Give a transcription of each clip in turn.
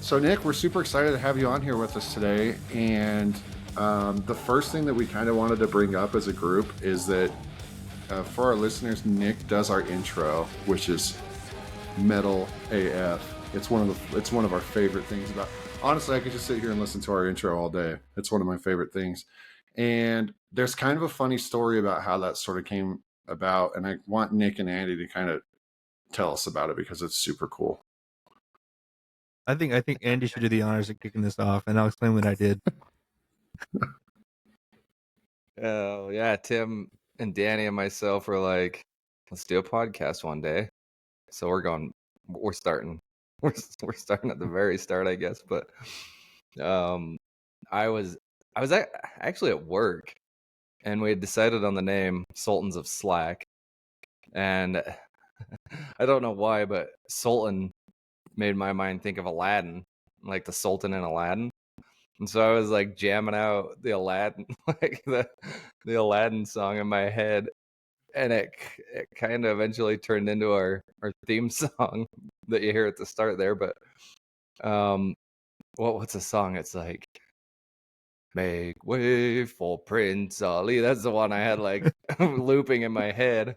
So Nick, we're super excited to have you on here with us today. And the first thing that we kind of wanted to bring up as a group is that for our listeners, Nick does our intro, which is metal AF. It's one of our favorite things about. Honestly, I could just sit here and listen to our intro all day. It's one of my favorite things. And there's kind of a funny story about how that sort of came about. And I want Nick and Andy to kind of tell us about it because it's super cool. I think Andy should do the honors of kicking this off, and I'll explain what I did. Oh yeah, Tim and Danny and myself were like, let's do a podcast one day. So we're starting at the very start, I guess. But I was actually at work, and we had decided on the name Sultans of Slack, and I don't know why, but Sultan made my mind think of Aladdin, like the Sultan in Aladdin. And so I was like jamming out the Aladdin, like the Aladdin song in my head, and it kind of eventually turned into our theme song that you hear at the start there. But what's the song? It's like "Make Way for Prince Ali." That's the one I had like looping in my head,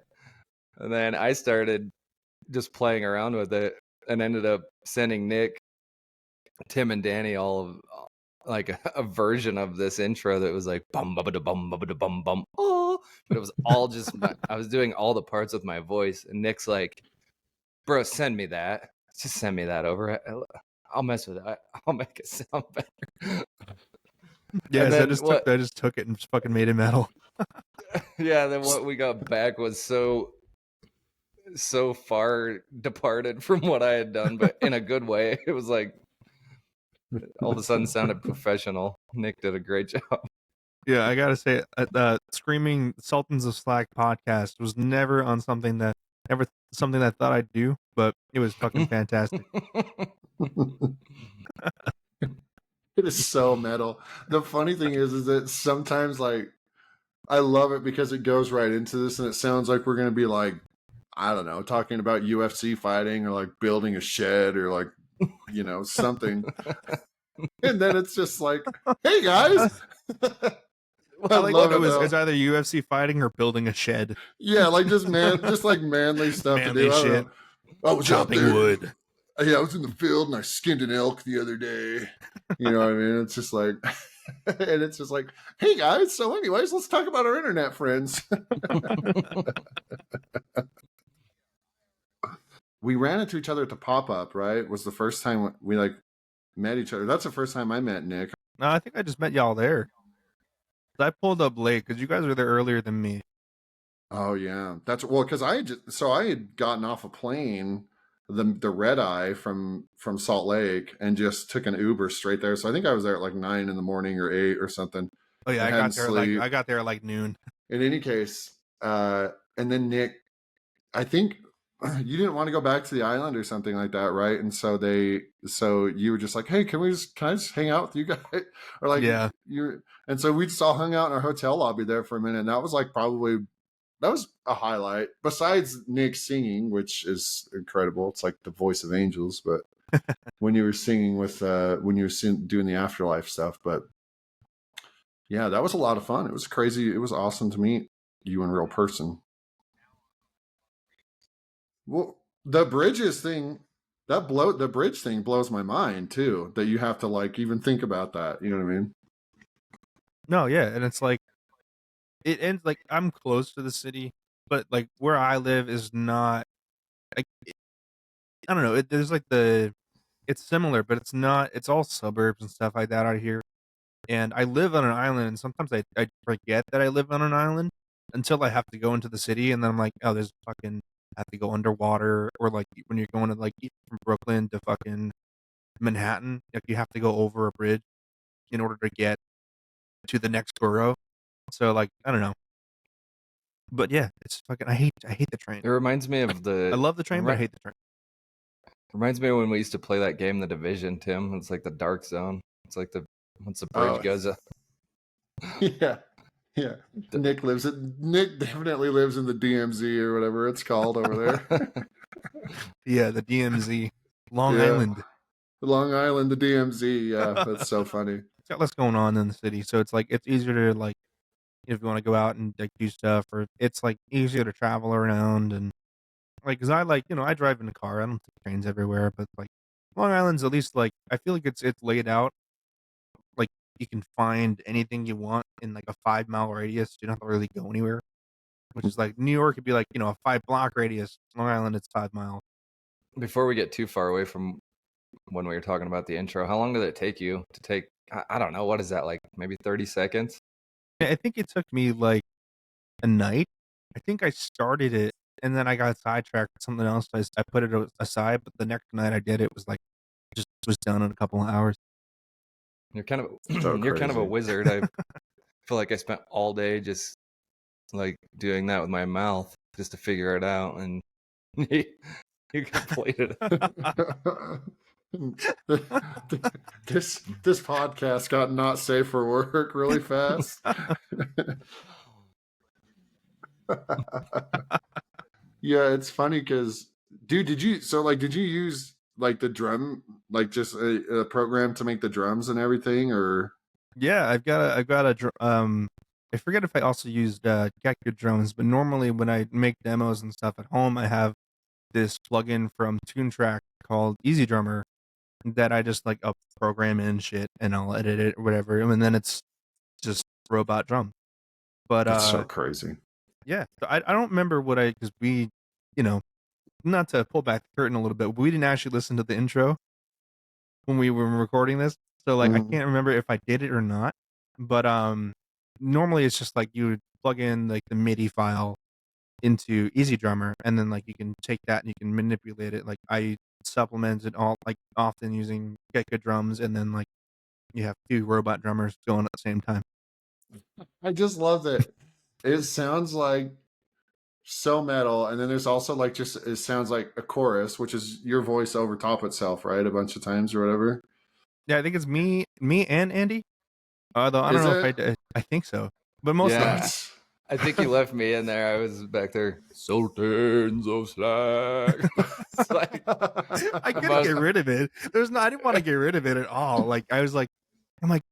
and then I started just playing around with it and ended up sending Nick, Tim, and Danny all of like a version of this intro that was like bum bum bum bum bum bum, oh, but it was all just I was doing all the parts with my voice, and Nick's like, bro, send me that, just send me that over. I'll mess with it. I'll make it sound better. Yeah, so I just took it and just fucking made it metal. Yeah, then what we got back was so far departed from what I had done, but in a good way. It was like all of a sudden sounded professional. Nick did a great job. Yeah, I gotta say, Screaming Sultans of Slack podcast was never something that I thought I'd do, but it was fucking fantastic. It is so metal. The funny thing is that sometimes, like, I love it because it goes right into this, and it sounds like we're gonna be like, I don't know, talking about UFC fighting or like building a shed or like, you know, something. And then it's just like, hey guys. I love it. It's either UFC fighting or building a shed. Yeah, like just manly stuff manly to do. shit. I was chopping wood. Yeah, I was in the field and I skinned an elk the other day. You know what I mean? It's just like, and it's just like, hey guys. So, anyways, let's talk about our internet friends. We ran into each other at the pop-up, right? Was the first time we like met each other. That's the first time I met Nick. No, I think I just met y'all there. I pulled up late because you guys were there earlier than me. Oh yeah, that's because I had gotten off a plane, the red eye from Salt Lake, and just took an Uber straight there. So I think I was there at like 9 in the morning or 8 or something. Oh yeah, I got there at like noon. In any case, and then Nick, I think you didn't want to go back to the island or something like that, right? And so you were just like, hey, can I just hang out with you guys? Or like, yeah, and so we just all hung out in our hotel lobby there for a minute. And that was like that was a highlight besides Nick singing, which is incredible. It's like the voice of angels, but when you were singing with, when you were doing the afterlife stuff, but yeah, that was a lot of fun. It was crazy. It was awesome to meet you in real person. Well, the bridge thing blows my mind too, that you have to like even think about that. You know what I mean? No, yeah. And it's like, it ends like I'm close to the city, but like where I live is not, I don't know. There's like it's similar, but it's not, it's all suburbs and stuff like that out here. And I live on an island, and sometimes I forget that I live on an island until I have to go into the city, and then I'm like, oh, there's fucking, have to go underwater, or like when you're going to like from Brooklyn to fucking Manhattan, like you have to go over a bridge in order to get to the next borough. So like, I don't know. But yeah, it's fucking, I hate the train. It reminds me of I love the train, but I hate the train. Reminds me of when we used to play that game, The Division, Tim. It's like the dark zone. It's like once the bridge goes up. Yeah. Yeah. Nick definitely lives in the DMZ or whatever it's called over there. Yeah, the DMZ. Long Island. Long Island, the DMZ. Yeah, that's so funny. It's got less going on in the city, so it's like it's easier to like if you want to go out and like do stuff, or it's like easier to travel around and like because I like I drive in a car. I don't take trains everywhere, but like Long Island's at least like I feel like it's laid out like you can find anything you want in like a 5 mile radius. You don't have to really go anywhere. Which is like New York could be like a 5 block radius. Long Island it's 5 miles. Before we get too far away from when we were talking about the intro, how long did it take you to take? I don't know. What is that, like maybe 30 seconds? I think it took me like a night. I think I started it and then I got sidetracked with something else. I put it aside, but the next night I did it was like just was done in a couple of hours. You're kind of So you're kind of a crazy. wizard. I feel like I spent all day just like doing that with my mouth just to figure it out, and you completed it. This podcast got not safe for work really fast. Yeah, it's funny because, dude, did you use like the drum, like just a program to make the drums and everything, or? Yeah, I've got I forget if I also used Gecko drums, but normally when I make demos and stuff at home, I have this plugin from TuneTrack called Easy Drummer that I just like up program in shit and I'll edit it or whatever, and then it's just robot drum. But That's so crazy. yeah, so I don't remember what because we, not to pull back the curtain a little bit, but we didn't actually listen to the intro when we were recording this, so like I Mhm. can't remember if I did it or not. But normally it's just like you would plug in like the MIDI file into Easy Drummer, and then like you can take that and you can manipulate it. Like I supplement it all like often using Gecko drums, and then like you have two robot drummers going at the same time. I just love that. It sounds like so metal, and then there's also like just it sounds like a chorus, which is your voice over top itself, right? A bunch of times or whatever. Yeah, I think it's me and Andy. Although I don't Is know if it? I think so, but most of Yeah, them. I think you left me in there. I was back there. Sultans of Slack. It's like I couldn't most. get rid of it. I didn't want to get rid of it at all. Like I was like, I'm like,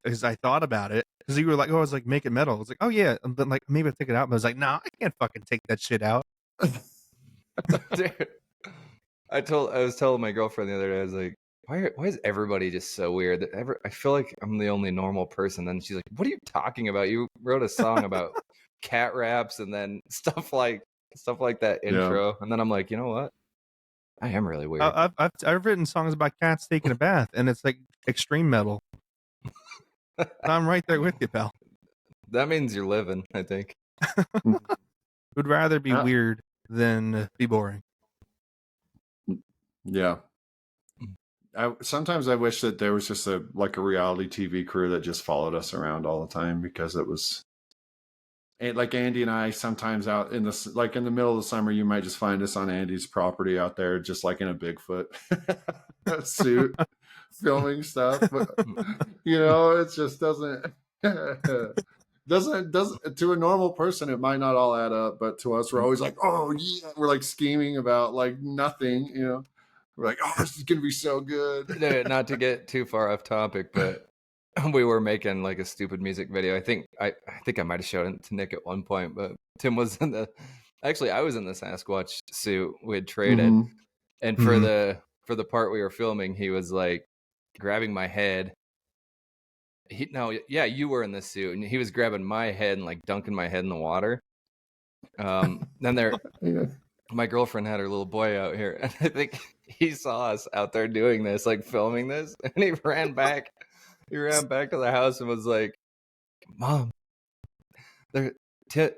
because I thought about it because you were like, oh, I was like, make it metal. I was like, oh yeah, but like maybe I'll take it out. But I was like, nah, I can't fucking take that shit out. Dude, I was telling my girlfriend the other day. I was like, why is everybody just so weird? I feel like I'm the only normal person. And she's like, what are you talking about? You wrote a song about cat raps and then stuff like that Yeah. intro. And then I'm like, you know what? I am really weird. I've written songs about cats taking a bath, and it's like extreme metal. I'm right there with you, pal. That means you're living, I think. Would rather be Uh, weird than be boring. Yeah. Sometimes I wish that there was just a reality TV crew that just followed us around all the time, because it was like Andy and I sometimes out in the like in the middle of the summer, you might just find us on Andy's property out there, just like in a Bigfoot suit, filming stuff. But it just doesn't doesn't to a normal person it might not all add up, but to us we're always like, oh yeah, we're like scheming about like nothing. We're like, oh, this is gonna be so good. Not to get too far off topic, but we were making like a stupid music video. I think I might have showed it to Nick at one point, but Tim was I was in the Sasquatch suit we had traded, Mhm. and for the part we were filming, he was like grabbing my head. You were in the suit, and he was grabbing my head and like dunking my head in the water. Then Yeah. my girlfriend had her little boy out here, and I think he saw us out there doing this, like filming this, and he ran back. He ran back to the house and was like, "Mom,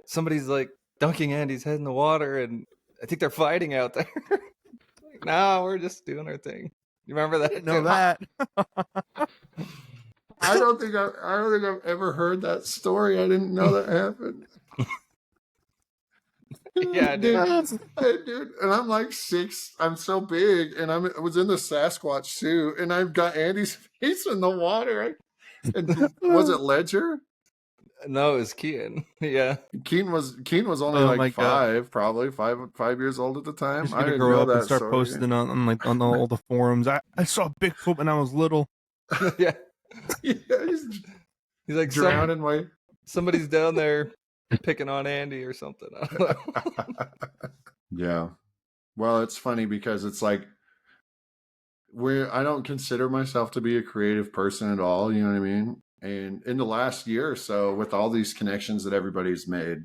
somebody's like dunking Andy's head in the water, and I think they're fighting out there." Like, no, we're just doing our thing. You remember that? Didn't know that. I don't think I've ever heard that story. I didn't know that happened. Yeah, dude. And I'm like 6. I'm so big, and I was in the Sasquatch suit, and I've got Andy's face in the water. And was it Ledger? No, it was Keaton. Yeah. Keen was only Oh like my god. probably 5 years old at the time. He's I gonna didn't grow know up and that start story. posting on like on all the forums. I saw Bigfoot when I was little. Yeah. Yeah, he's He's like drowning my. somebody's down there picking on Andy or something. I don't know. Yeah. Well, it's funny because it's like I don't consider myself to be a creative person at all, you know what I mean? And in the last year or so, with all these connections that everybody's made,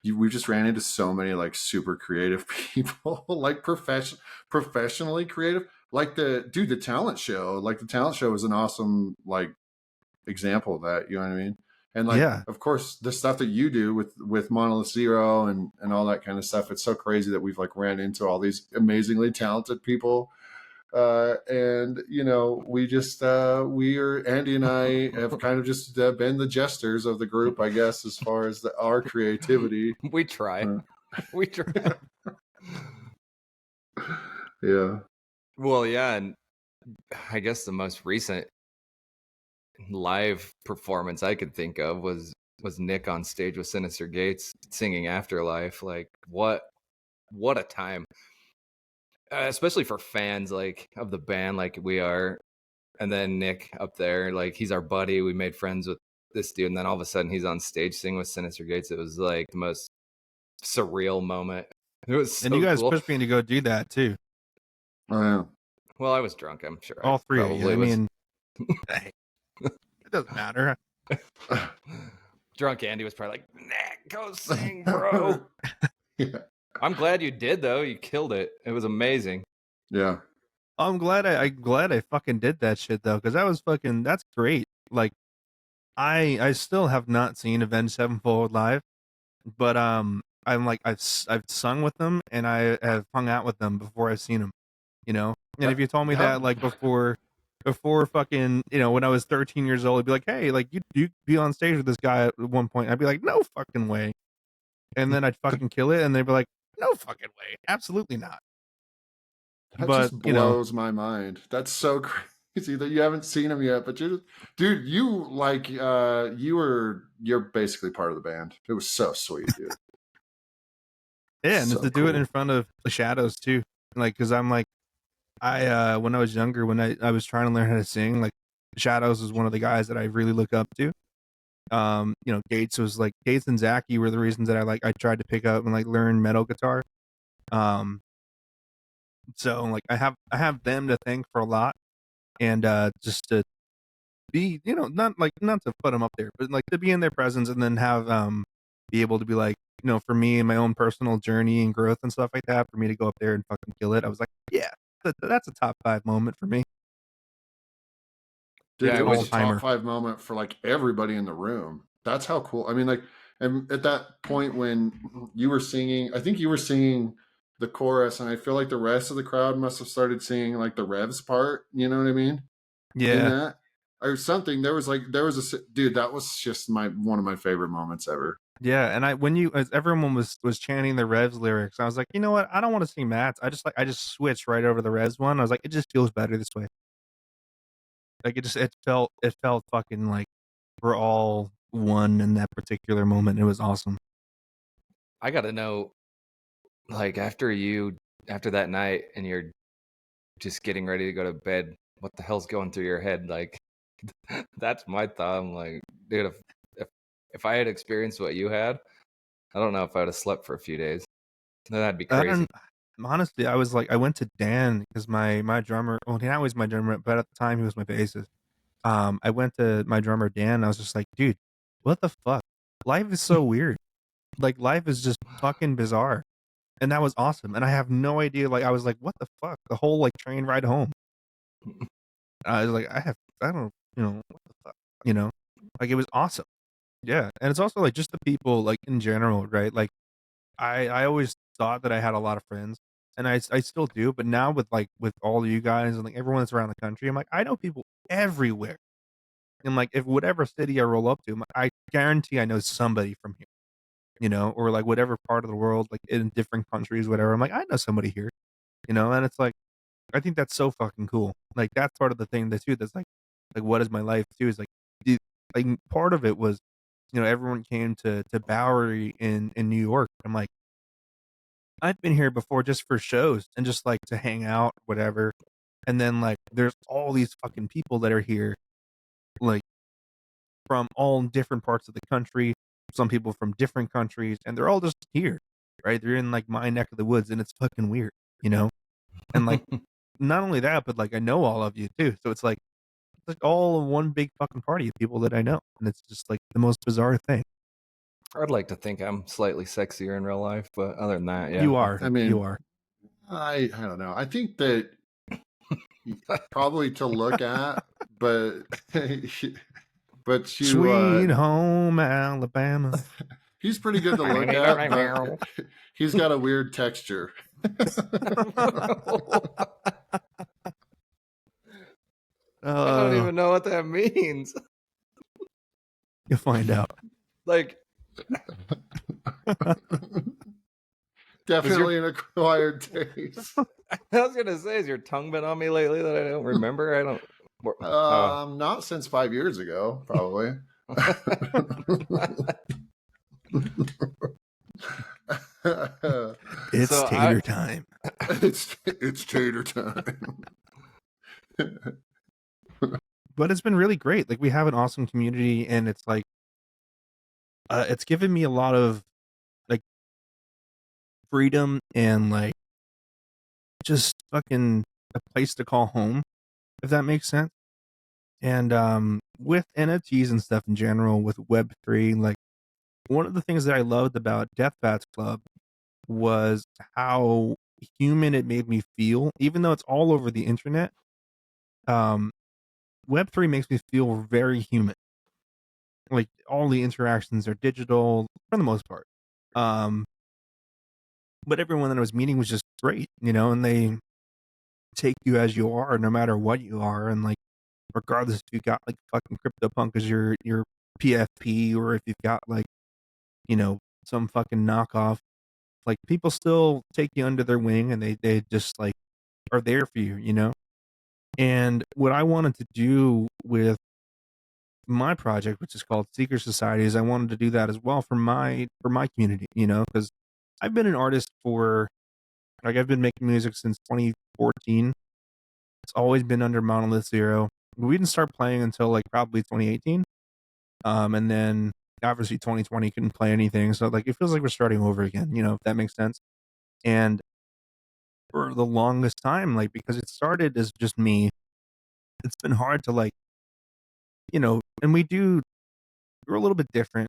we just ran into so many like super creative people, like professionally creative. Like the talent show. Like the talent show was an awesome like example of that, you know what I mean? And like, Yeah. of course, the stuff that you do with Monolith Zero and all that kind of stuff, it's so crazy that we've like ran into all these amazingly talented people. And you know, Andy and I have kind of just been the jesters of the group, I guess, as far as our creativity. We try. We try. Yeah. Well, yeah, and I guess the most recent live performance I could think of was Nick on stage with Sinister Gates singing Afterlife. Like what a time. Especially for fans like of the band like we are. And then Nick up there, like he's our buddy. We made friends with this dude, and then all of a sudden he's on stage singing with Sinister Gates. It was like the most surreal moment. It was so And you guys cool. pushed me to go do that too. Oh, yeah. Well, I was drunk, I'm sure. All three of you. I was. mean, it doesn't matter. Drunk Andy was probably like, Nick, go sing, bro. Yeah. I'm glad you did though. You killed it. It was amazing. Yeah. I'm glad I fucking did that shit though, because that's great. Like I still have not seen Avenged Sevenfold live, but I'm like I've sung with them and I have hung out with them before I've seen them, you know. And if you told me that like before fucking, you know, when I was 13 years old, I'd be like, hey, like you be on stage with this guy at one point, I'd be like, no fucking way. And then I'd fucking kill it, and they'd be like, no fucking way, absolutely not. That But just you know, blows my mind. That's so crazy that you haven't seen him yet. But dude, you like you're basically part of the band. It was so sweet, dude. yeah, and So to do it cool. in front of the shadows too, like because I'm like I when I was younger, when I was trying to learn how to sing, like Shadows was one of the guys that I really look up to. You know, Gates and Zachy were the reasons that I tried to pick up and like learn metal guitar. So like I have them to thank for a lot, and just to be, you know, not to put them up there, but like to be in their presence and then have be able to be like, you know, for me and my own personal journey and growth and stuff like that, for me to go up there and fucking kill it. I was like, yeah, that's a top 5 moment for me. Dude, Yeah, it it was was a top 5 moment for like everybody in the room. That's how cool. I mean, like, and at that point when you were singing, I think you were singing the chorus, and I feel like the rest of the crowd must have started singing like the Revs part. You know what I mean? In Yeah. that or something. There was a dude. That was just one of my favorite moments ever. Yeah, and as everyone was chanting the Revs lyrics, I was like, you know what? I don't want to sing Matt's. I just switched right over the Revs one. I was like, it just feels better this way. Like it felt fucking like we're all one in that particular moment. It was awesome. I got to know, like after that night and you're just getting ready to go to bed, what the hell's going through your head? Like that's my thought. I'm like, dude, if I had experienced what you had, I don't know if I'd have slept for a few days. That'd be crazy. Honestly, I was like, I went to Dan because my drummer. Well, he now is my drummer, but at the time he was my bassist. I went to my drummer Dan. I was just like, dude, what the fuck? Life is so weird. Like life is just fucking bizarre, and that was awesome. And I have no idea. Like I was like, what the fuck? The whole like train ride home. I was like, I don't, you know, what the fuck, you know, like it was awesome. Yeah, and it's also like just the people like in general, right? Like I always thought that I had a lot of friends, and I still do, but now with all of you guys and like everyone that's around the country, I'm like I know people everywhere, and like if whatever city I roll up to, I guarantee I know somebody from here, you know, or like whatever part of the world, like in different countries, whatever. I'm like I know somebody here, you know, and it's like I think that's so fucking cool. Like that's part of the thing that too. That's like what is my life too? Is like, like part of it was everyone came to Bowery in New York. I'm like, I've been here before just for shows and just like to hang out, whatever. And then like there's all these fucking people that are here, like from all different parts of the country, some people from different countries, and they're all just here, right? They're in like my neck of the woods, and it's fucking weird, And like not only that, but like I know all of you too, so it's like all one big fucking party of people that I know, and it's just like the most bizarre thing. I'd like to think I'm slightly sexier in real life, but other than that, yeah. You are. I mean, You are. I don't know. I think that probably to look at, but but you Sweet home Alabama. he's pretty good to look at, but he's got a weird texture. I don't even know what that means. You'll find out. Like, definitely an acquired taste. I was gonna say, has your tongue been on me lately that I don't remember? I don't. Not since 5 years ago, probably. It's So tater time. It's tater time. But it's been really great. Like we have an awesome community, and it's like it's given me a lot of like freedom and like just fucking a place to call home, if that makes sense. And with NFTs and stuff in general, with Web3, like one of the things that I loved about Death Bats Club was how human it made me feel, even though it's all over the internet. Web3 makes me feel very human. Like all the interactions are digital for the most part. But everyone that I was meeting was just great, and they take you as you are, no matter what you are, and like regardless if you got like fucking CryptoPunk as your PFP, or if you've got like some fucking knockoff, like people still take you under their wing, and they just like are there for you. And what I wanted to do with my project, which is called Seeker Society, is I wanted to do that as well for my community, because I've been an artist for like I've been making music since 2014. It's always been under Monolith Zero. We didn't start playing until like probably 2018. And then obviously 2020 couldn't play anything, so like it feels like we're starting over again, if that makes sense. And for the longest time, like because it started as just me, it's been hard to like, and we're a little bit different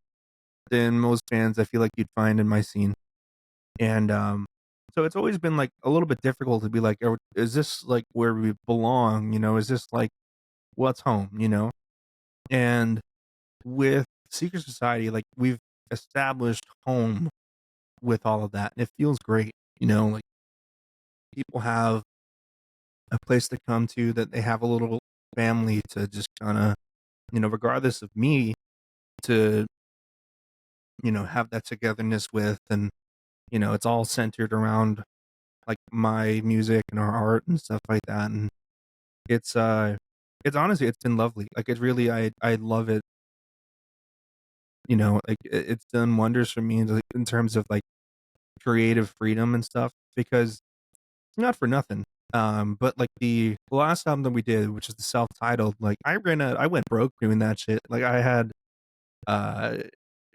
than most bands I feel like you'd find in my scene. And so it's always been like a little bit difficult to be like, is this like where we belong? Is this like what's home? And with Secret Society, like we've established home with all of that, and it feels great. Like people have a place to come to, that they have a little family to just kind of, regardless of me, to have that togetherness with, and it's all centered around like my music and our art and stuff like that. And it's honestly, it's been lovely. Like it really, I love it. Like it's done wonders for me in terms of like creative freedom and stuff, because not for nothing. But like the last album that we did, which is the self-titled, like I went broke doing that shit. Like I had,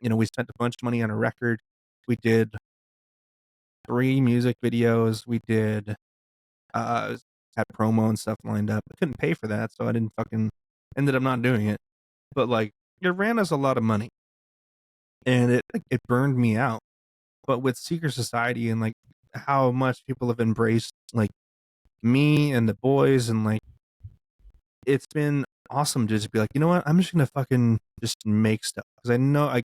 we spent a bunch of money on a record. We did 3 music videos. We did, had promo and stuff lined up. I couldn't pay for that, so I didn't fucking ended up not doing it. But like it ran us a lot of money, and it burned me out. But with Secret Society and like how much people have embraced like me and the boys, and like it's been awesome to just be like, you know what, I'm just gonna fucking just make stuff, because I know I,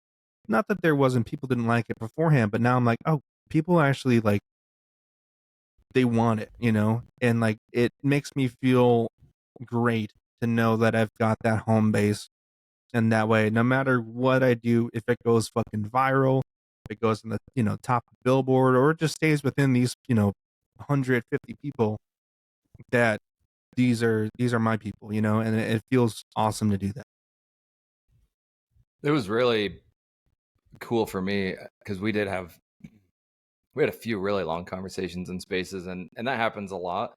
not that there wasn't people didn't like it beforehand, but now I'm like, oh, people actually like, they want it, and like it makes me feel great to know that I've got that home base. And that way, no matter what I do, if it goes fucking viral, if it goes in the top of Billboard, or it just stays within these 150 people, that these are my people, and it feels awesome to do that. It was really cool for me because we had a few really long conversations in spaces, and that happens a lot.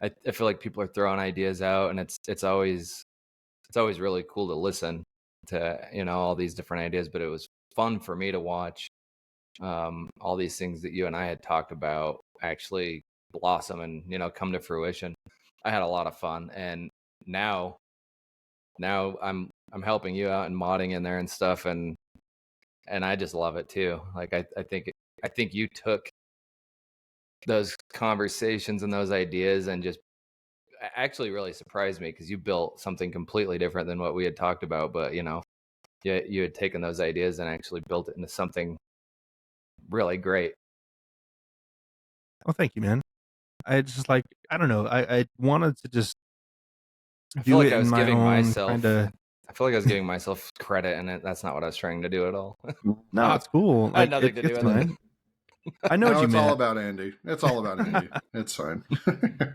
I feel like people are throwing ideas out, and it's always really cool to listen to, all these different ideas. But it was fun for me to watch all these things that you and I had talked about actually blossom and come to fruition. I had a lot of fun, and now I'm helping you out and modding in there and stuff, and I just love it too. Like I think you took those conversations and those ideas and just actually really surprised me because you built something completely different than what we had talked about. But you had taken those ideas and actually built it into something really great. Well, thank you, man. I just like, I don't know. I wanted to just I feel do like it I in was my giving own myself. kind of. I feel like I was giving myself credit, and that's not what I was trying to do at all. No, it's cool. I had Like nothing to do it's with it. fine. I know what No, you it's all meant. about Andy. It's all about Andy. It's fine.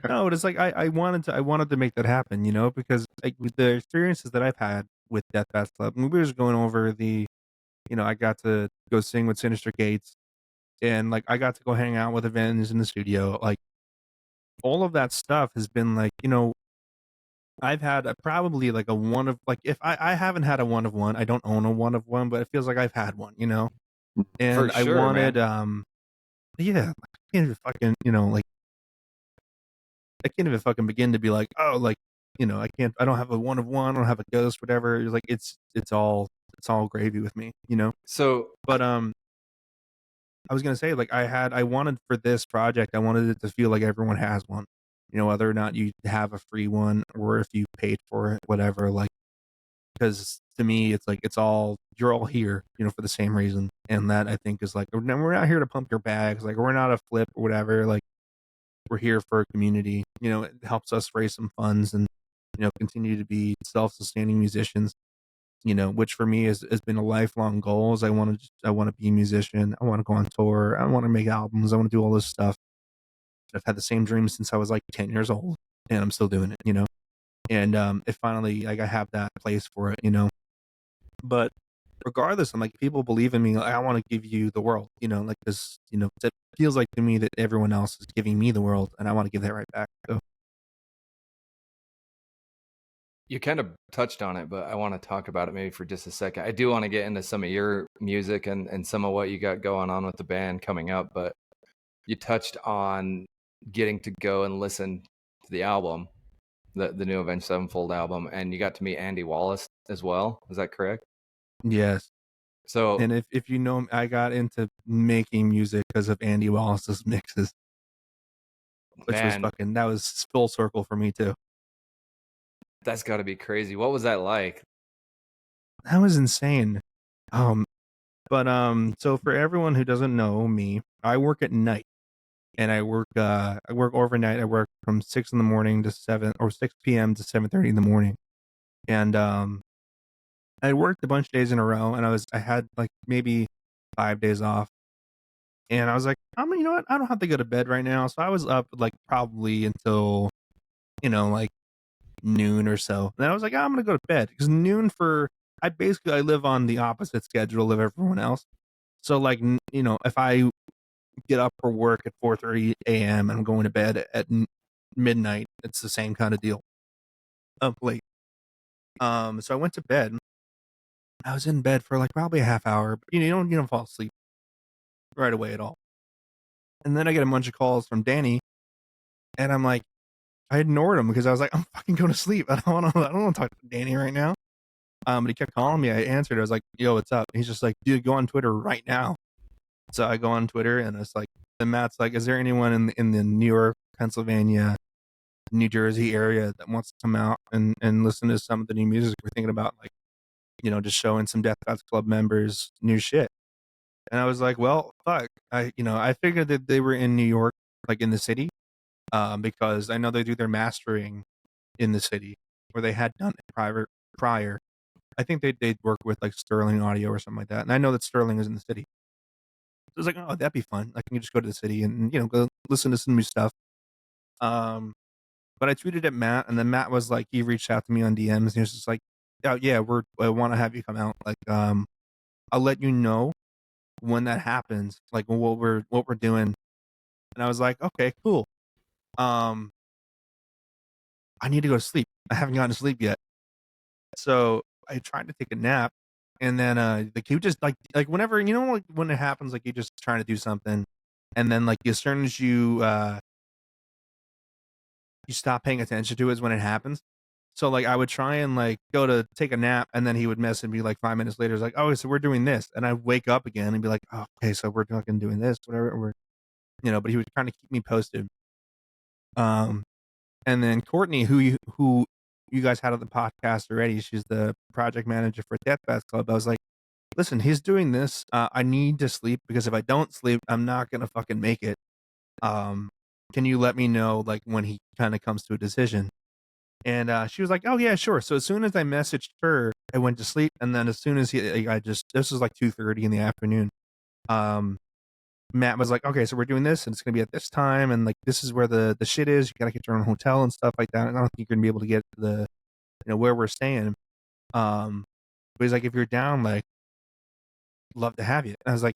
No, but it's like I wanted to make that happen, because like with the experiences that I've had with Death Bass Club, and we were just going over I got to go sing with Sinister Gates, and like I got to go hang out with Avenged in the studio. Like all of that stuff has been like, I've had probably like a one of like if I haven't had a one of one, I don't own a one of one, but it feels like I've had one, and For I sure, wanted man. yeah, I can't even fucking like I can't even fucking begin to be like, oh, like, I don't have a one of one, I don't have a ghost, whatever. It's like it's all gravy with me, So But I was gonna say, like, I wanted for this project, I wanted it to feel like everyone has one. Whether or not you have a free one or if you paid for it, whatever, like, because to me it's like you're all here, for the same reason. And that I think is like we're not here to pump your bags, like we're not a flip or whatever, like we're here for a community. It helps us raise some funds and continue to be self-sustaining musicians. Which for me has been a lifelong goal. Is I want to be a musician. I want to go on tour. I want to make albums. I want to do all this stuff. I've had the same dream since I was like 10 years old, and I'm still doing it. And it finally like I have that place for it. But regardless, I'm like people believe in me. Like, I want to give you the world. Like this. It feels like to me that everyone else is giving me the world, and I want to give that right back. So. you kind of touched on it, but I want to talk about it maybe for just a second. I do want to get into some of your music and some of what you got going on with the band coming up, but you touched on getting to go and listen to the album, the new Avenged Sevenfold album, and you got to meet Andy Wallace as well. Is that correct? Yes. So, And if you know, I got into making music because of Andy Wallace's mixes, which was man, that was full circle for me too. that's got to be crazy. What was that like? That was insane. So for everyone who doesn't know me, I work at night, and I work overnight. I work from 6 in the morning to 7 or 6 p.m. to 7:30 in the morning, and I worked a bunch of days in a row, and I had like maybe 5 days off. And I was like, you know what? I don't have to go to bed right now. So I was up like probably until, like noon or so. And then I was like, I'm going to go to bed because I live on the opposite schedule of everyone else. So like, if I get up for work at 4:30 a.m. and I'm going to bed at midnight, it's the same kind of deal. Up late. So I went to bed. I was in bed for like probably a half hour. But, you don't fall asleep right away at all. And then I get a bunch of calls from Danny, and I'm like, I ignored him because I was like, I'm fucking going to sleep. I don't want to talk to Danny right now. But he kept calling me. I answered. I was like, yo, what's up? And he's just like, dude, go on Twitter right now. So I go on Twitter, and it's like, and Matt's like, is there anyone in the New York, Pennsylvania, New Jersey area that wants to come out and listen to some of the new music we're thinking about, like, just showing some Death Bats Club members new shit. And I was like, well, fuck. I figured that they were in New York, like in the city, because I know they do their mastering in the city, or they had done it prior. I think they'd work with like Sterling Audio or something like that. And I know that Sterling is in the city. So I was like, oh, that'd be fun. I can just go to the city and go listen to some new stuff. But I tweeted at Matt, and then Matt was like, he reached out to me on DMs, and he was just like, oh yeah, I want to have you come out. Like, I'll let you know when that happens, like what we're doing. And I was like, okay, cool. I need to go to sleep. I haven't gotten to sleep yet. So I tried to take a nap, and then like you just like whenever like when it happens, like you just trying to do something, and then like as soon as you stop paying attention to it is when it happens. So like I would try and like go to take a nap, and then he would message me like 5 minutes later. It's like, oh, so we're doing this, and I'd wake up again and be like, oh, okay, so we're fucking doing this, whatever. But he was trying to keep me posted. And then Courtney, who you guys had on the podcast already, she's the project manager for Death Bath Club. I was like, listen, he's doing this. I need to sleep because if I don't sleep, I'm not gonna fucking make it. Can you let me know like when he kind of comes to a decision? And she was like, oh yeah, sure. So as soon as I messaged her, I went to sleep, and then as soon as this was like 2:30 in the afternoon. Matt was like, okay, so we're doing this, and it's gonna be at this time, and like this is where the shit is. You gotta get your own hotel and stuff like that. And I don't think you're gonna be able to get to the where we're staying. But he's like, if you're down, like, love to have you. And I was like,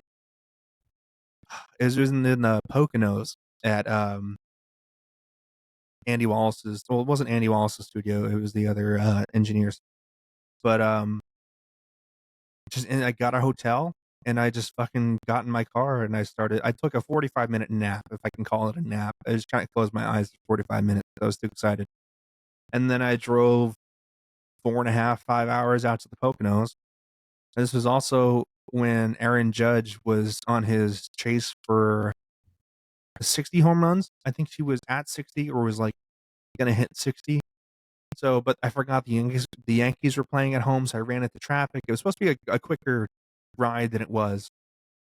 it was in the Poconos at Andy Wallace's. Well, it wasn't Andy Wallace's studio. It was the other engineers. But and I got a hotel, and I just fucking got in my car, and I took a 45-minute nap, if I can call it a nap. I just kind of closed my eyes for 45 minutes. I was too excited. And then I drove 4.5, 5 hours out to the Poconos. This was also when Aaron Judge was on his chase for 60 home runs. I think she was at 60 or was like gonna hit 60. So, but I forgot the Yankees were playing at home, so I ran into traffic. It was supposed to be a quicker ride than it was.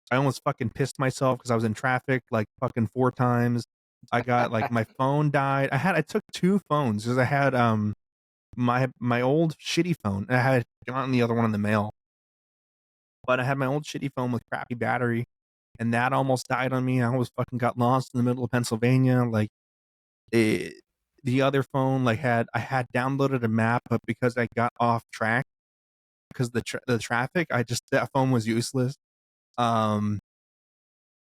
I almost fucking pissed myself because I was in traffic like fucking 4 times. I got like my phone died. I took 2 phones because I had my old shitty phone, and I had gotten the other one in the mail. But I had my old shitty phone with crappy battery, and that almost died on me. I almost fucking got lost in the middle of Pennsylvania. Like the other phone, like I had downloaded a map, but because I got off track because the traffic, that phone was useless.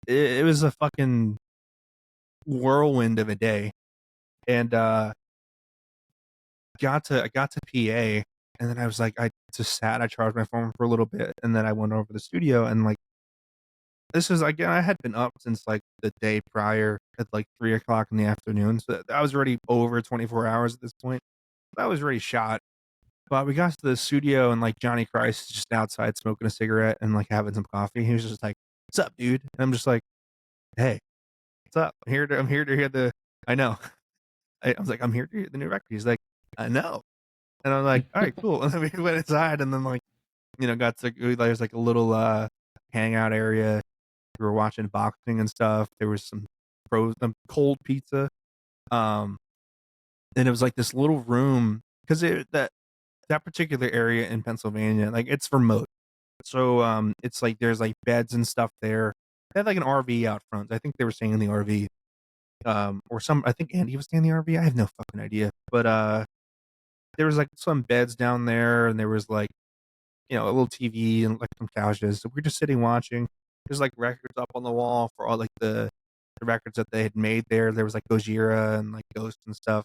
It was a fucking whirlwind of a day, and I got to PA, and then I was like, I just sat. I charged my phone for a little bit, and then I went over to the studio, and like this is again, I had been up since like the day prior at like 3 o'clock in the afternoon, so I was already over 24 hours at this point. I was already shot. But we got to the studio, and like Johnny Christ is just outside smoking a cigarette and like having some coffee. He was just like, "What's up, dude?" And I'm just like, "Hey, what's up? I'm here to hear the." I know. I was like, "I'm here to hear the new record." He's like, "I know." And I'm like, "All right, cool." And then we went inside, and then like, got to there's like a little hangout area. We were watching boxing and stuff. There was some cold pizza. And it was like this little room because that particular area in Pennsylvania, like it's remote. So it's like there's like beds and stuff there. They had like an RV out front. I think they were staying in the RV. I think Andy was staying in the RV. I have no fucking idea. But there was like some beds down there, and there was like, a little TV and like some couches. So we're just sitting watching. There's like records up on the wall for all like the records that they had made there. There was like Gojira and like Ghost and stuff.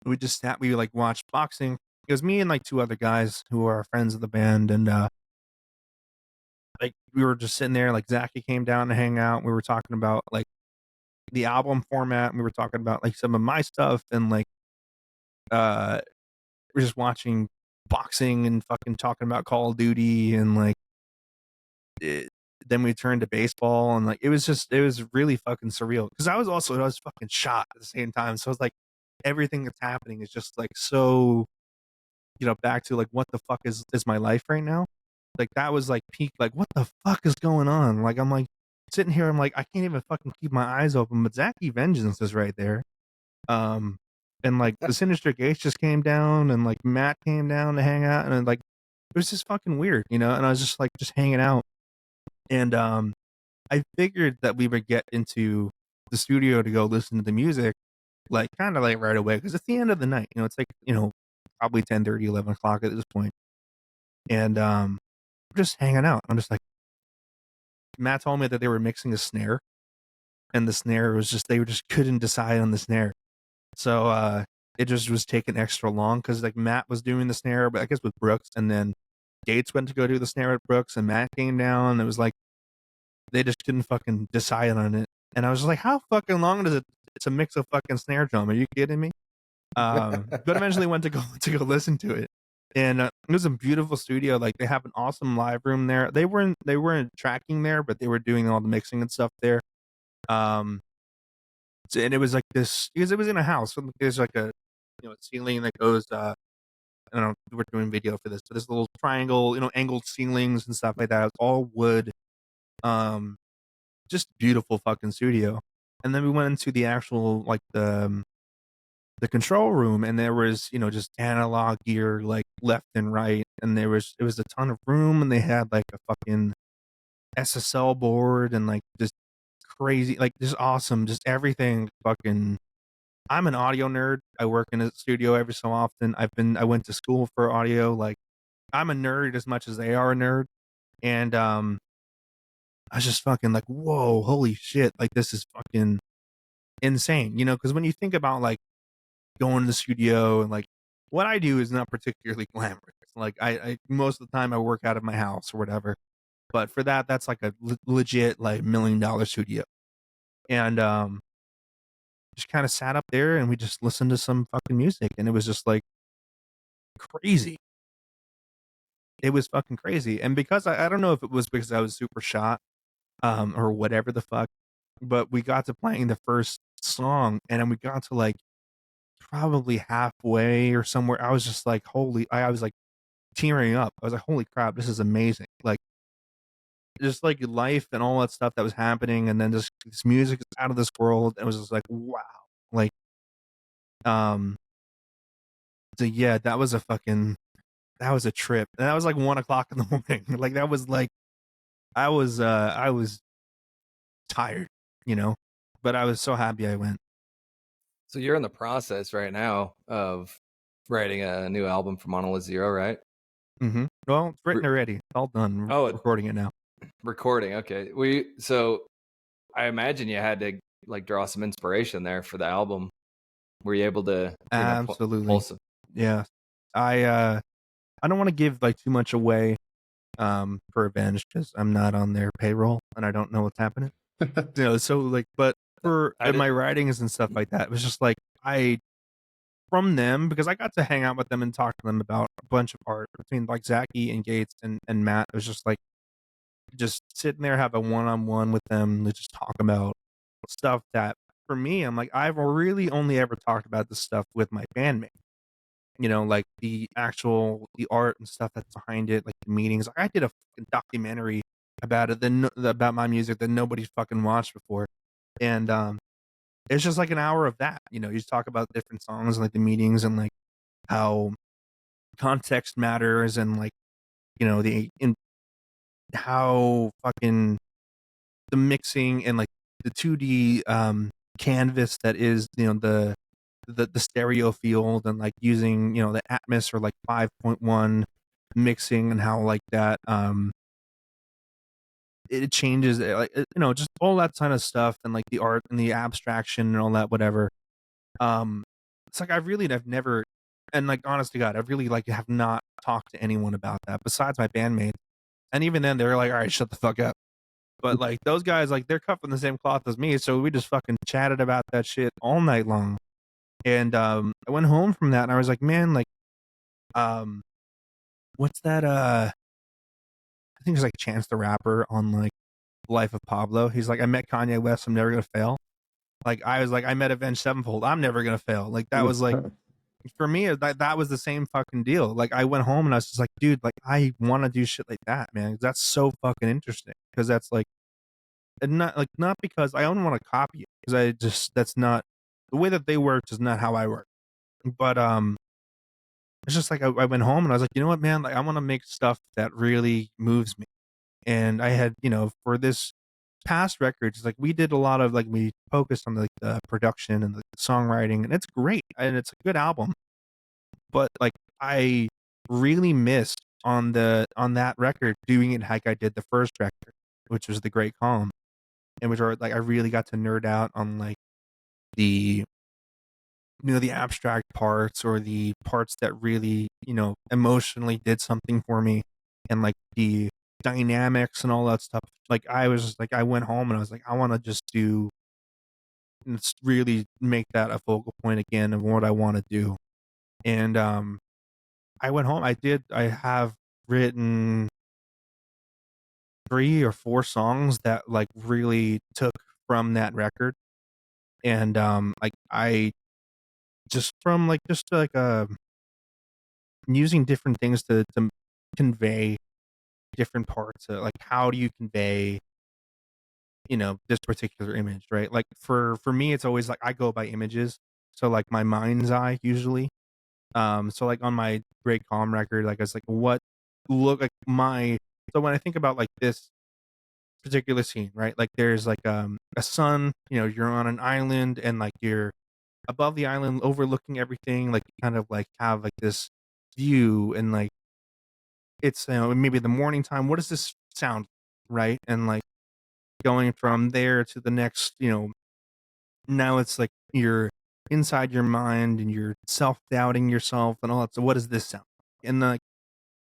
We just sat, we like watched boxing. It was me and like 2 other guys who are friends of the band, and like we were just sitting there. Like Zachy came down to hang out. We were talking about like the album format, and we were talking about like some of my stuff, and like we're just watching boxing and fucking talking about Call of Duty, and like then we turned to baseball, and like it was really fucking surreal because I was fucking shot at the same time. So it's like everything that's happening is just like so, back to like what the fuck is my life right now. Like that was like peak, like what the fuck is going on? Like I'm like sitting here, I'm like I can't even fucking keep my eyes open, but Zachy Vengeance is right there. And like the Sinister Gates just came down, and like Matt came down to hang out, and like it was just fucking weird, and I was just like just hanging out. And I figured that we would get into the studio to go listen to the music, like kind of like right away, because it's the end of the night. It's like probably 10:30, 11 o'clock at this point. and just hanging out. I'm just like, Matt told me that they were mixing a snare, and the snare was just they just couldn't decide on the snare. So it just was taking extra long because like Matt was doing the snare, but I guess with Brooks, and then Gates went to go do the snare at Brooks, and Matt came down. And it was like they just couldn't fucking decide on it. And I was just like, how fucking long does it to mix a fucking snare drum? Are you kidding me? But eventually went to go listen to it, and it was a beautiful studio. Like they have an awesome live room there. They weren't tracking there, but they were doing all the mixing and stuff there. And it was like this because it was in a house. So there's like a ceiling that goes. I don't know. We're doing video for this, so this little triangle, angled ceilings and stuff like that. It's all wood. Just beautiful fucking studio. And then we went into the actual like the control room, and there was just analog gear like left and right, and it was a ton of room, and they had like a fucking SSL board and like just crazy, like just awesome, just everything fucking. I'm an audio nerd. I work in a studio every so often. I went to school for audio. Like I'm a nerd as much as they are a nerd, and I was just fucking like, whoa, holy shit, like this is fucking insane, because when you think about like going to the studio and like what I do is not particularly glamorous. Like I most of the time I work out of my house or whatever, but for that's like a legit like $1 million studio, and just kind of sat up there and we just listened to some fucking music, and it was just like crazy. It was fucking crazy, and because I don't know if it was because I was super shot, or whatever the fuck, but we got to playing the first song, and then we got to like probably halfway or somewhere. I was just like, I was like tearing up. I was like, holy crap, this is amazing. Like, just like life and all that stuff that was happening. And then just this music is out of this world. It was just like, wow. Like, so yeah, that was a trip. And that was like 1:00 in the morning. Like, that was like, I was tired, but I was so happy I went. So you're in the process right now of writing a new album for Monolith Zero, right? Mm-hmm. Well, it's written already. It's all done. Oh, Recording it now. Recording. Okay. So I imagine you had to like draw some inspiration there for the album. Were you able to Absolutely. Yeah. I don't want to give like too much away for Avenged because I'm not on their payroll and I don't know what's happening. So like, but for my writings and stuff like that, it was just like from them, because I got to hang out with them and talk to them about a bunch of art between like Zachy and Gates and Matt. It was just like just sitting there, have a one-on-one with them, to just talk about stuff that for me, I'm like, I've really only ever talked about this stuff with my bandmate. Like the art and stuff that's behind it, like the meetings. Like I did a fucking documentary about it, about my music that nobody's fucking watched before, and it's just like an hour of that. You just talk about different songs and like the meetings and like how context matters and like how fucking the mixing and like the 2D canvas that is the stereo field, and like using the Atmos or like 5.1 mixing, and how like that it changes like just all that kind of stuff, and like the art and the abstraction and all that whatever. It's like I've never, and like honest to God, I really like have not talked to anyone about that besides my bandmates, and even then they're like, all right, shut the fuck up. But like those guys, like they're cut from the same cloth as me, so we just fucking chatted about that shit all night long. And I went home from that and I was like, man, like what's that I think it's like Chance the Rapper on like Life of Pablo. He's like, I met Kanye West, I'm never gonna fail. Like I was like, I met Avenged Sevenfold, I'm never gonna fail. Like that was like, for me, that was the same fucking deal. Like I went home and I was just like, dude, like I want to do shit like that, man. That's so fucking interesting, because that's like, and not because I don't want to copy it, because that's not the way that they worked is not how I work. But it's just like I went home and I was like, you know what, man, like I want to make stuff that really moves me. And I had, for this past records, like we did a lot of like, we focused on like the production and the songwriting, and it's great and it's a good album. But like I really missed on that record doing it like I did the first record, which was The Great Calm, and which are like I really got to nerd out on like the the abstract parts or the parts that really emotionally did something for me, and like the dynamics and all that stuff. Like I was like I went home and I was like I want to just do let's really make that a focal point again of what I want to do. And I went home. I have written 3 or 4 songs that like really took from that record. And like I just from like just like using different things to convey different parts of, like how do you convey this particular image, right? Like for me it's always like I go by images, so like my mind's eye usually. So like on my Great Calm record, like it's like what look like my so when I think about like this particular scene, right? Like there's like a sun, you're on an island and like you're above the island overlooking everything, like you kind of like have like this view, and like it's maybe the morning time. What does this sound, right? And like going from there to the next, now it's like you're inside your mind and you're self-doubting yourself and all that. So what does this sound like? And like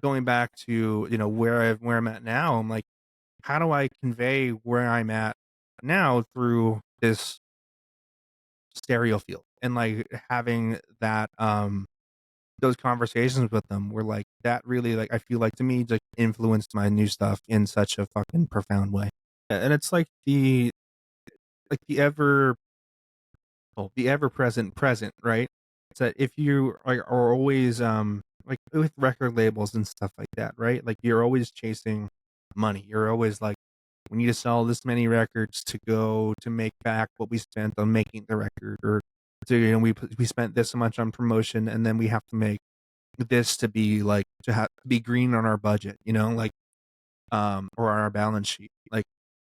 going back to where I'm at now, I'm like, how do I convey where I'm at now through this stereo field? And like having that those conversations with them were like that really, like I feel like to me like influenced my new stuff in such a fucking profound way. And it's like the ever present, right? It's that if you are always like with record labels and stuff like that, right? Like you're always chasing money. You're always like, we need to sell this many records to go to make back what we spent on making the record, or to we spent this much on promotion, and then we have to make this to be like to be green on our budget, like or on our balance sheet. Like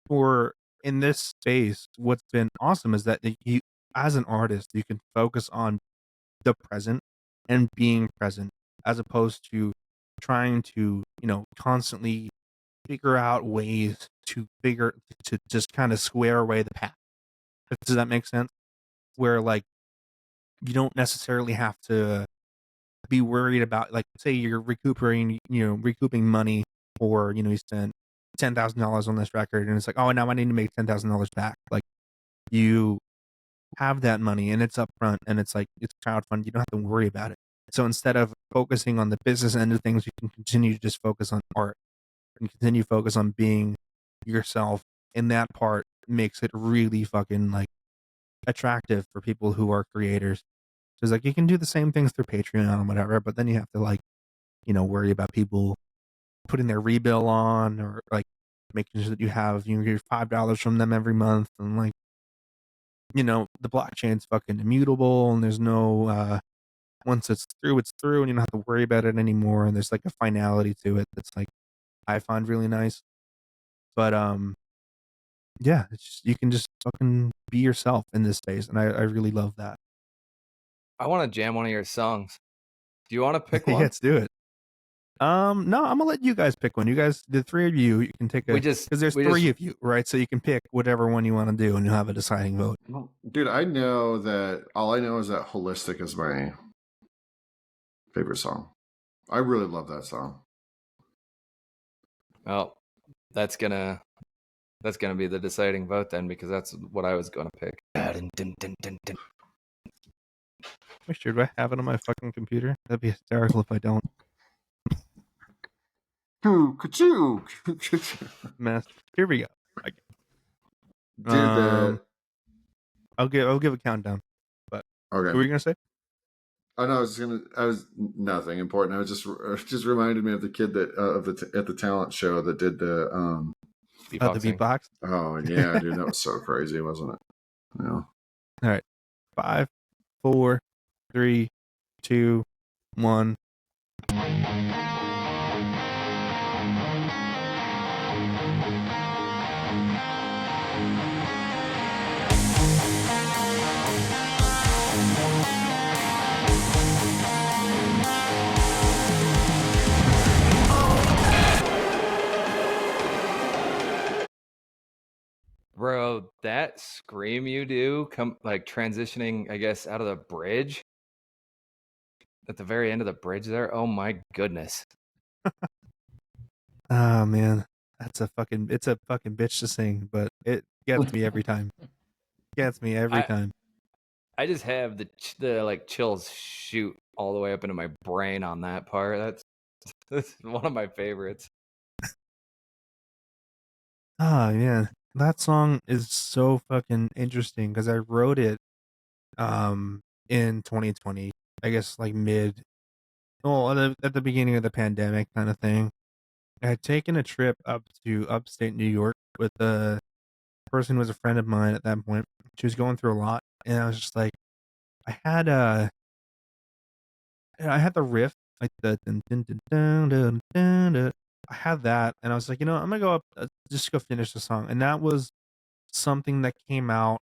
for in this space, what's been awesome is that you, as an artist, you can focus on the present and being present, as opposed to trying to constantly figure out ways to just kind of square away the path. Does that make sense? Where like you don't necessarily have to be worried about, like, say you're recouping money, or you spent $10,000 on this record, and it's like, oh, now I need to make $10,000 back. Like you have that money and it's upfront, and it's like it's crowdfunded. You don't have to worry about it. So instead of focusing on the business end of things, you can continue to just focus on art and continue to focus on being yourself. And that part makes it really fucking like attractive for people who are creators. Because like you can do the same things through Patreon and whatever, but then you have to like, worry about people putting their rebill on, or like making sure that you have your $5 from them every month, and like the blockchain's fucking immutable, and there's no once it's through, and you don't have to worry about it anymore, and there's like a finality to it that's like I find really nice. But yeah, it's just, you can just fucking be yourself in this space, and I really love that. I want to jam one of your songs. Do you want to pick Yeah, one? let's do it. No, I'm gonna let you guys pick one. You guys, the 3 of you, you can take a, because there's 3 of you, right? So you can pick whatever one you want to do, and you'll have a deciding vote. Dude, I know that all I know is that Holistic is my favorite song. I really love that song. Well, that's gonna be the deciding vote then, because that's what I was gonna pick. Wait, sure, do I have it on my fucking computer? That'd be hysterical if I don't. Master. Here we go. Dude, I'll give a countdown. But okay. What were you gonna say? Oh no, I was nothing important. I was just reminded me of the kid that at the talent show that did the the beatbox. Oh yeah, dude, that was so crazy, wasn't it? Yeah. All right, 5, 4, 3, 2, 1. that scream you do, like transitioning, I guess, out of the bridge at the very end of the bridge there. Oh my goodness. Oh man, it's a fucking bitch to sing, but it gets me every time. Gets me every I time. I just have the like chills shoot all the way up into my brain on that part. That's one of my favorites. Oh man, that song is so fucking interesting because I wrote it in 2020. I guess like at the beginning of the pandemic kind of thing. I had taken a trip up to upstate New York with a person who was a friend of mine at that point. She was going through a lot, and I was just like, I had the riff, like the dun, dun, dun, dun, dun, dun, dun. I had that, and I was like, I'm gonna go up, just go finish the song, and that was something that came out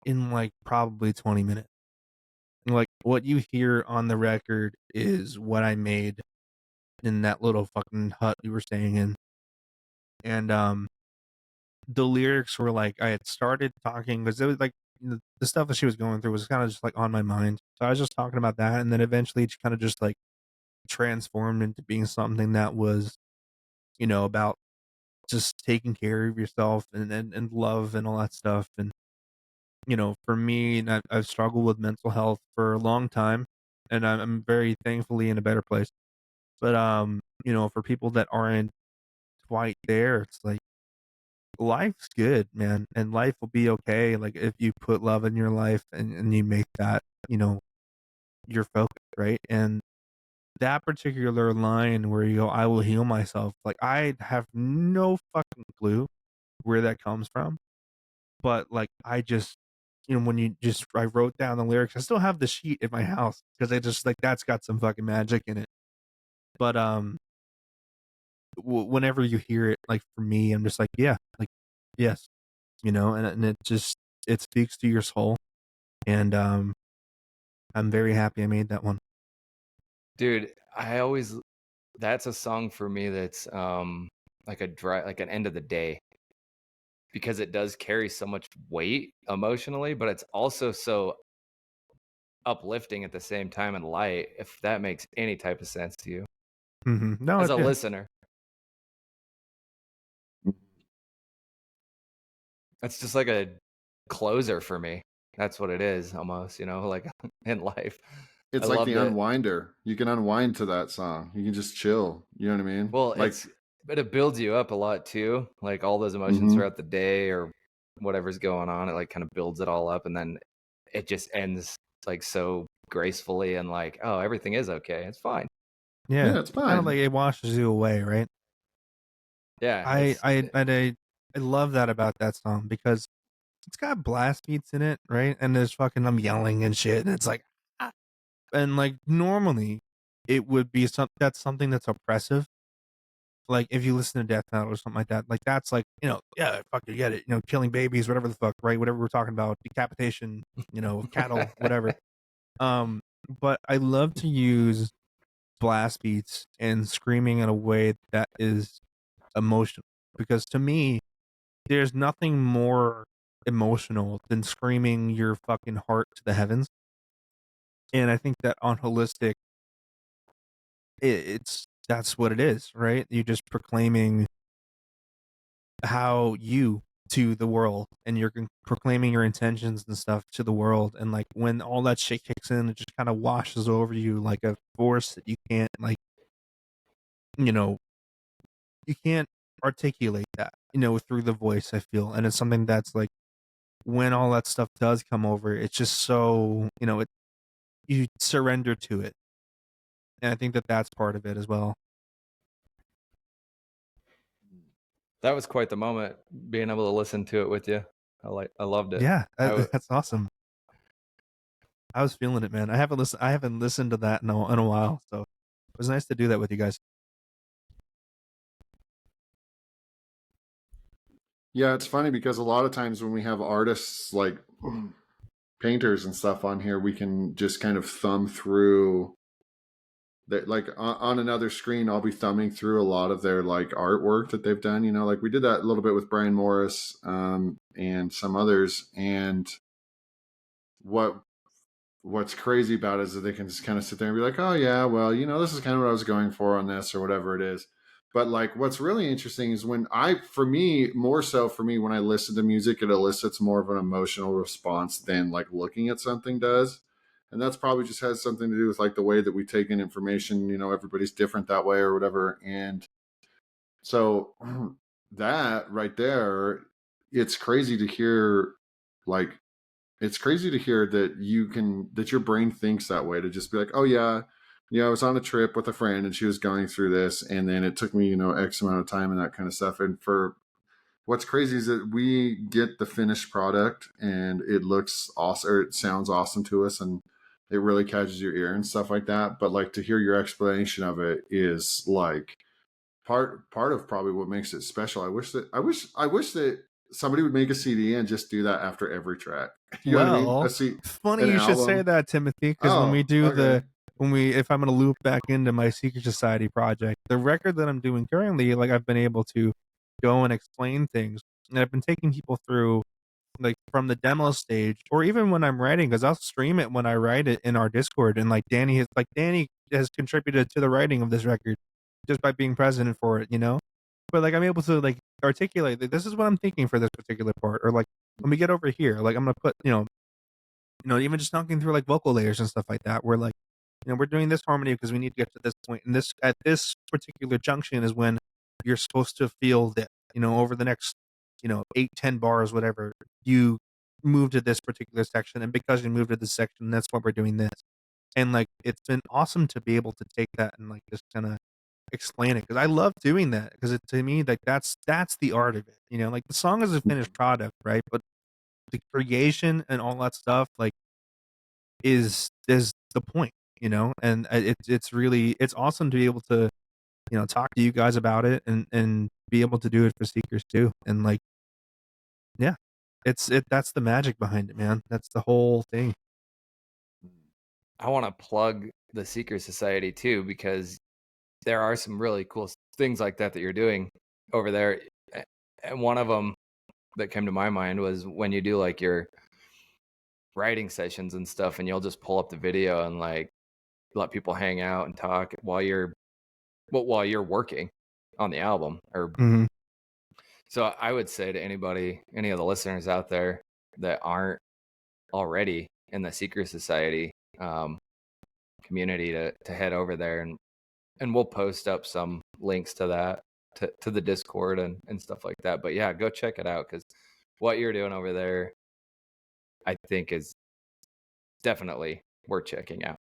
in like probably 20 minutes. And, like what you hear on the record is what I made in that little fucking hut we were staying in, and the lyrics were like I had started talking because it was like the stuff that she was going through was kind of just like on my mind. So I was just talking about that, and then eventually it kind of just like transformed into being something that was, about just taking care of yourself and love and all that stuff. And for me, and I've struggled with mental health for a long time, and I'm very thankfully in a better place. But for people that aren't quite there, it's like life's good, man, and life will be okay. Like if you put love in your life and you make that, your focus, right? And that particular line where you go, I will heal myself, like I have no fucking clue where that comes from. But like I just when I wrote down the lyrics, I still have the sheet in my house because I just like that's got some fucking magic in it. But whenever you hear it, like for me, I'm just like, yeah, like yes, and it speaks to your soul, and I'm very happy I made that one. Dude, that's a song for me that's like like an end of the day, because it does carry so much weight emotionally, but it's also so uplifting at the same time and light, if that makes any type of sense to you No, as a yeah. listener. It's just like a closer for me. That's what it is almost, like in life. I It's like the loved it. unwinder. You can unwind to that song. You can just chill. You know what I mean? Well, Like, but it builds you up a lot too. Like all those emotions mhm. throughout the day or whatever's going on, it like kind of builds it all up, and then it just ends like so gracefully and like, oh, everything is okay. It's fine. Yeah, Yeah, it's it's kind of fine. like it washes you away, right? Yeah, I I and I love that about that song because it's got blast beats in it, right? And there's fucking I'm yelling and shit, and it's like, ah. And like normally, it would be something that's oppressive. Like if you listen to death metal or something like that, like that's like yeah, fuck you get it, killing babies, whatever the fuck, right? Whatever we're talking about, decapitation, of cattle, whatever. Um, but I love to use blast beats and screaming in a way that is emotional because to me there's nothing more emotional than screaming your fucking heart to the heavens. And I think that on holistic it's that's what it is, right? You're just proclaiming how you to the world, and you're proclaiming your intentions and stuff to the world, and like when all that shit kicks in, it just kind of washes over you like a force that you can't like you know you can't articulate that, through the voice, I feel. And it's something that's like when all that stuff does come over, it's just so, you surrender to it. And I think that that's part of it as well. that was quite the moment being able to listen to it with you. I loved it. Yeah, that's awesome. I was feeling it, man. I haven't listened to that in a while, so it was nice to do that with you guys. Yeah, it's funny because a lot of times when we have artists like painters and stuff on here, we can just kind of thumb through that like on another screen, I'll be thumbing through a lot of their like artwork that they've done. You know, like we did that a little bit with Brian Morris and some others. And what what's crazy about it is that they can just kind of sit there and be like, oh yeah, well, you know, this is kind of what I was going for on this or whatever it is. But like what's really interesting is when for me, more so for me, when I listen to music, it elicits more of an emotional response than like looking at something does. And that's probably just has something to do with like the way that we take in information. You know, everybody's different that way or whatever. And so that right there, it's crazy to hear like it's crazy to hear that that your brain thinks that way, to just be like, oh yeah, yeah, I was on a trip with a friend and she was going through this, and then it took me, you know, X amount of time and that kind of stuff. And for what's crazy is that we get the finished product and it looks awesome, or it sounds awesome to us, and it really catches your ear and stuff like that. But like to hear your explanation of it is like part of probably what makes it special. I wish that somebody would make a CD and just do that after every track. You know what I mean? Well, funny An you should say album. that, Timothy, because when we Oh, do okay. if I'm gonna loop back into my Secret Society project, the record that I'm doing currently, like I've been able to go and explain things, and I've been taking people through like from the demo stage, or even when I'm writing, because I'll stream it when I write it in our Discord, and like Danny has contributed to the writing of this record just by being present for it, you know. But like I'm able to like articulate like, this is what I'm thinking for this particular part, or like when we get over here, like I'm gonna put even just knocking through like vocal layers and stuff like that. We're like, we're doing this harmony because we need to get to this point, and this at this particular junction is when you're supposed to feel that over the next 8-10 bars, whatever, you move to this particular section, and because you move to this section, that's why we're doing this. And like it's been awesome to be able to take that and like just kind of explain it, because I love doing that, because to me like that's the art of it. Like the song is a finished product, right? But the creation and all that stuff like is the point. And it's awesome to be able to talk to you guys about it, and be able to do it for seekers too. And like, yeah, that's the magic behind it, man. That's the whole thing. I want to plug the Seeker Society too, because there are some really cool things like that you're doing over there. And one of them that came to my mind was when you do like your writing sessions and stuff, and you'll just pull up the video and like let people hang out and talk while you're working on the album. Or Mm-hmm. So I would say to anybody, any of the listeners out there that aren't already in the Seeker Society community, to head over there, and we'll post up some links to that, to the Discord and stuff like that. But yeah, go check it out, because what you're doing over there, I think, is definitely worth checking out.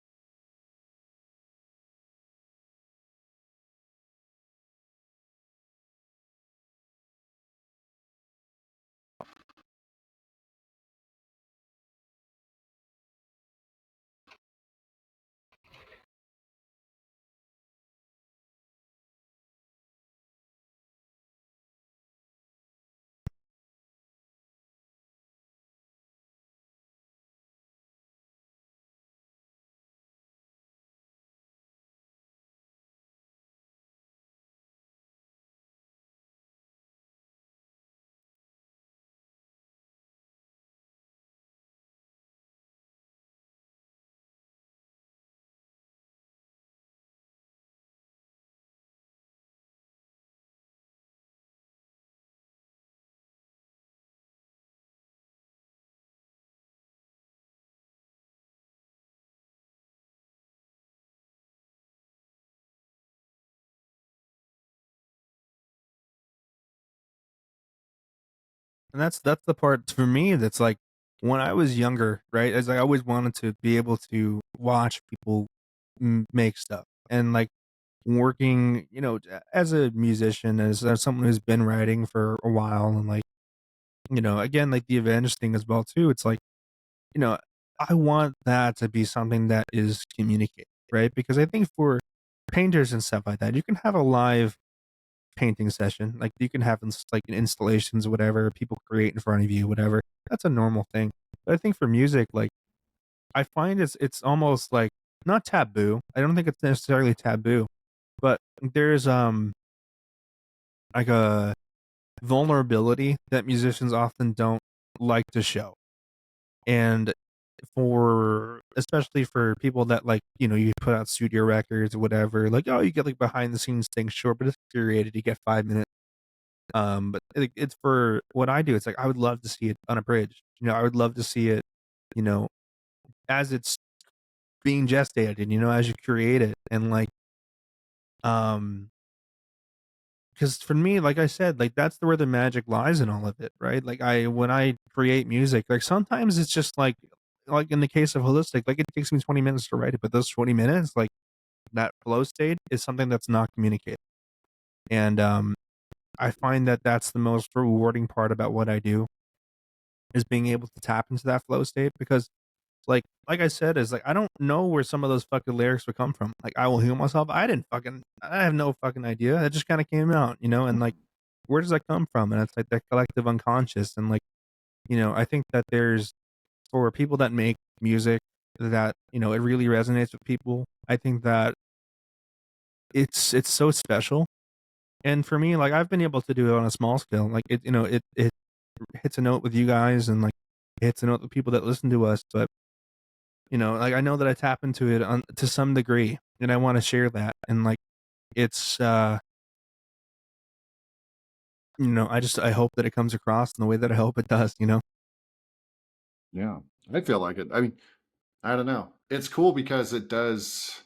And that's the part for me that's like, when I was younger, right? As I always wanted to be able to watch people make stuff, and like working, as a musician, as someone who's been writing for a while, and like, again, like the Avenged thing as well too. It's like, you know, I want that to be something that is communicated, right? Because I think for painters and stuff like that, you can have a live painting session, like you can have like installations, whatever, people create in front of you, whatever. That's a normal thing. But I think for music, like I find it's almost like not taboo. I don't think it's necessarily taboo, but there's like a vulnerability that musicians often don't like to show. And especially for people that like, you put out studio records or whatever, like, oh, you get like behind the scenes things, sure, but it's curated, you get 5 minutes. But it's for what I do. It's like I would love to see it unabridged. I would love to see it, you know, as it's being gestated, as you create it, and like, because for me, like I said, like that's where the magic lies in all of it, right? Like when I create music, like sometimes it's just like in the case of Holistic, like it takes me 20 minutes to write it, but those 20 minutes, like that flow state, is something that's not communicated, and I find that that's the most rewarding part about what I do, is being able to tap into that flow state, because like I said, is like I don't know where some of those fucking lyrics would come from. Like I will heal myself. I have no fucking idea. It just kind of came out, and like where does that come from? And it's like that collective unconscious, and like, I think that there's, for people that make music, that it really resonates with people. I think that it's so special. And for me, like I've been able to do it on a small scale. Like it hits a note with you guys, and like it hits a note with people that listen to us. But like I know that I tap into it to some degree, and I want to share that. And like it's I hope that it comes across in the way that I hope it does. Yeah, I feel like it. I mean, I don't know. It's cool because it does,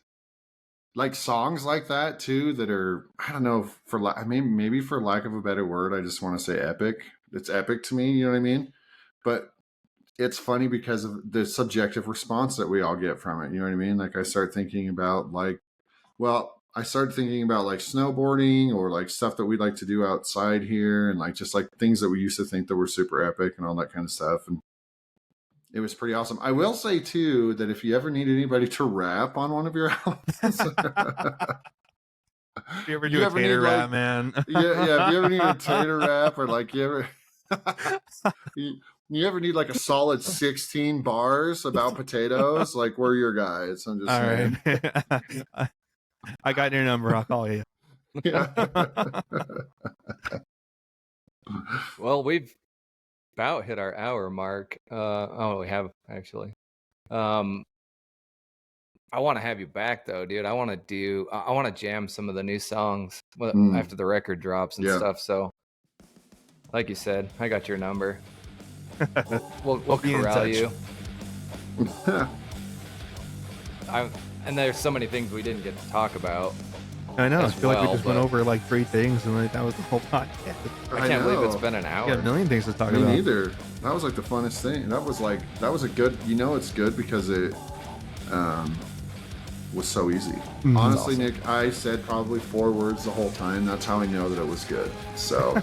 like, songs like that too, that are, I don't know, I mean, maybe for lack of a better word, I just want to say epic. It's epic to me, you know what I mean? But it's funny because of the subjective response that we all get from it. You know what I mean? Like I started thinking about like snowboarding, or like stuff that we'd like to do outside here, and like just like things that we used to think that were super epic and all that kind of stuff. And it was pretty awesome. I will say too that if you ever need anybody to rap on one of your albums, If you ever do a tater rap, man. yeah. If you ever need a tater rap, or like you ever need like a solid 16 bars about potatoes, like we're your guys. I'm just saying. Right. I got your number. I'll call you. Yeah. Well, we've about hit our hour mark. We have actually. I want to have you back though, dude. I want to jam some of the new songs after the record drops and stuff. So, like you said, I got your number. We'll corral you. And there's so many things we didn't get to talk about. I know. I feel like we just went over like 3 things, and like that was the whole podcast. I can't believe it's been an hour. We got a million things to talk about. Me neither. That was like the funnest thing. That was a good. It's good because it was so easy. Honestly, awesome. Nick, I said probably 4 words the whole time. That's how I know that it was good. So